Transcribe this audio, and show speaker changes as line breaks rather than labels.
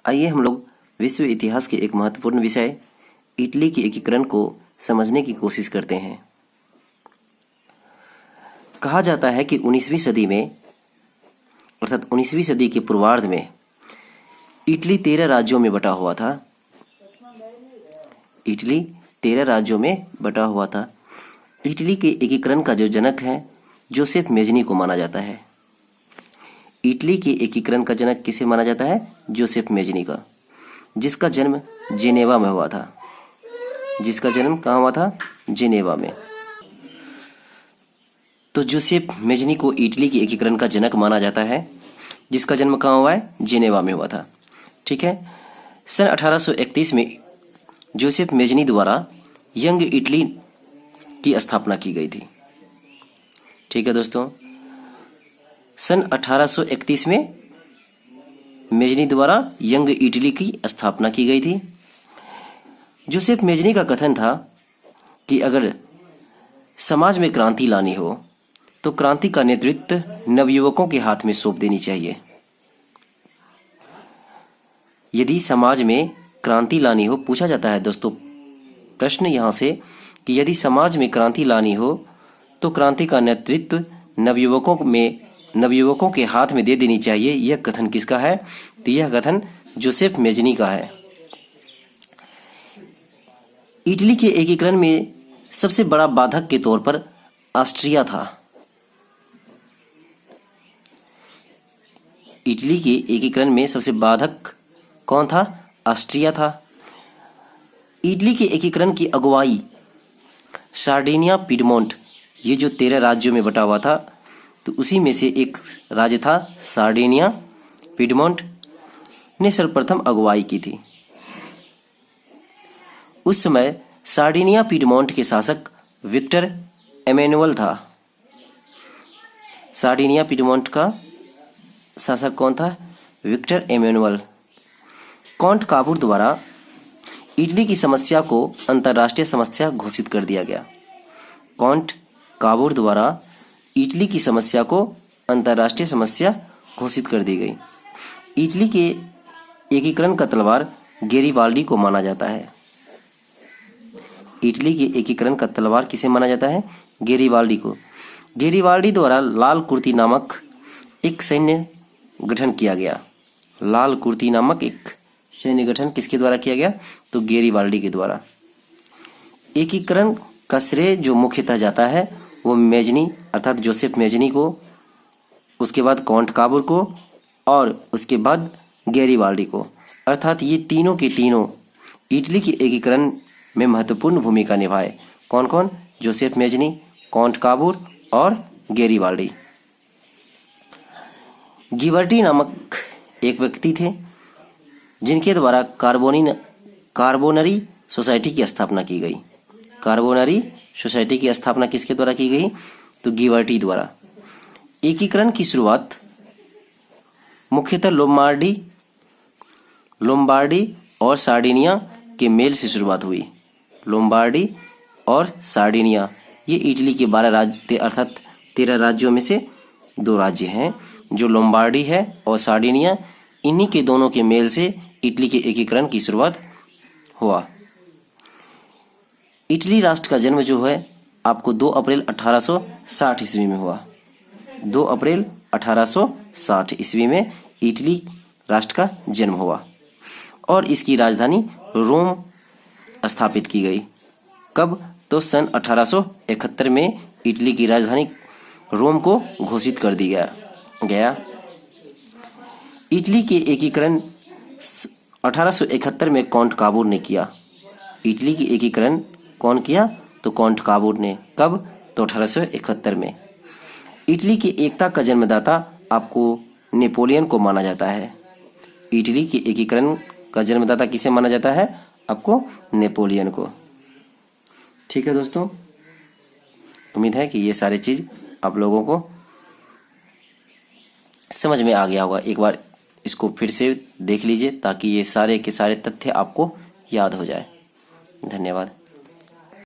आइए हम लोग विश्व इतिहास के एक महत्वपूर्ण विषय इटली के एकीकरण को समझने की कोशिश करते हैं। कहा जाता है कि 19वीं सदी में अर्थात 19वीं सदी के पूर्वार्ध में इटली 13 राज्यों में बटा हुआ था। इटली 13 राज्यों में बटा हुआ था। इटली के एकीकरण का जो जनक है जोसेफ मेजनी को माना जाता है। इटली के एकीकरण का जनक किसे माना जाता है? जोसेफ मेजनी का, जिसका जन्म जेनेवा में हुआ था। जिसका जन्म कहाँ हुआ था? जेनेवा में। तो जोसेफ मेजनी को इटली के एकीकरण का जनक माना जाता है, जिसका जन्म कहाँ हुआ है? जेनेवा में हुआ था। ठीक है। सन 1831 में जोसेफ मेजनी द्वारा यंग इटली की स्थापना की गई थी। ठीक है दोस्तों, सन 1831 में मेजनी द्वारा यंग इटली की स्थापना की गई थी। जोसेफ मेजनी का कथन था कि अगर समाज में क्रांति लानी हो तो क्रांति का नेतृत्व नवयुवकों के हाथ में सौंप देनी चाहिए। यदि समाज में क्रांति लानी हो, पूछा जाता है दोस्तों प्रश्न यहां से कि यदि समाज में क्रांति लानी हो तो क्रांति का नेतृत्व नवयुवकों के हाथ में दे देनी चाहिए। यह कथन किसका है? तो यह कथन जोसेफ मेजनी का है। इटली के एकीकरण में सबसे बड़ा बाधक के तौर पर ऑस्ट्रिया था। इटली के एकीकरण में सबसे बाधक कौन था? ऑस्ट्रिया था। इटली के एकीकरण की अगुवाई सार्डिनिया, पिडमोंट, ये जो 13 राज्यों में बटा हुआ था, तो उसी में से एक राज्य था सार्डिनिया। पिडमोंट ने सर्वप्रथम अगुवाई की थी। उस समय सार्डिनिया पिडमोंट के शासक विक्टर एमेनुअल था। सार्डिनिया पिडमोंट का शासक कौन था? Victor Emmanuel. कॉन्ट काबूर द्वारा इटली की समस्या को अंतर्राष्ट्रीय समस्या घोषित कर दिया गया। कॉन्ट काबूर द्वारा इटली की समस्या को अंतर्राष्ट्रीय समस्या घोषित कर दी गई। इटली के एकीकरण का तलवार गैरिबाल्डी को माना जाता है। इटली के एकीकरण का तलवार किसे माना जाता है? गैरिबाल्डी को। गैरिबाल्डी द्वारा लाल कुर्ती नामक एक सैन्य गठन किया गया। लाल कुर्ती नामक एक सैन्य गठन किसके द्वारा किया गया? तो गैरिबाल्डी के द्वारा। एकीकरण का श्रेय जो मुख्यतः जाता है वो मेजनी अर्थात जोसेफ मेजनी को, उसके बाद कॉन्ट काबूर को और उसके बाद गैरिबाल्डी को। अर्थात ये तीनों के तीनों इटली के एकीकरण में महत्वपूर्ण भूमिका निभाए। कौन कौन? जोसेफ मेजनी, कॉन्ट काबूर और गैरिबाल्डी। गिबर्टी नामक एक व्यक्ति थे जिनके द्वारा कार्बोनरी सोसाइटी की स्थापना की गई। कार्बोनरी सोसाइटी की स्थापना किसके द्वारा की गई? तो गिबर्टी द्वारा। एकीकरण की शुरुआत मुख्यतः लोम्बार्डी और सार्डिनिया के मेल से शुरुआत हुई। लोम्बार्डी और सार्डिनिया ये इटली के 12 राज्य अर्थात 13 राज्यों में से 2 राज्य हैं। जो लोम्बार्डी है और सार्डिनिया, इन्हीं के दोनों के मेल से इटली के एकीकरण की शुरुआत हुआ। इटली राष्ट्र का जन्म जो है आपको 2 अप्रैल 1860 ईस्वी में हुआ। 2 अप्रैल 1860 ईस्वी में इटली राष्ट्र का जन्म हुआ और इसकी राजधानी रोम स्थापित की गई। कब? तो सन 1871 में इटली की राजधानी रोम को घोषित कर दिया गया। इटली के एकीकरण 1871 में कॉन्ट काबूर ने किया। इटली की एकीकरण कौन किया? तो कॉन्ट काबूर ने। कब? तो 1871 में। इटली की एकता का जन्मदाता आपको नेपोलियन को माना जाता है। इटली के एकीकरण का जन्मदाता किसे माना जाता है? आपको नेपोलियन को। ठीक है दोस्तों, उम्मीद है कि ये सारी चीज आप लोगों को समझ में आ गया होगा। एक बार इसको फिर से देख लीजिए ताकि ये सारे के सारे तथ्य आपको याद हो जाए। धन्यवाद।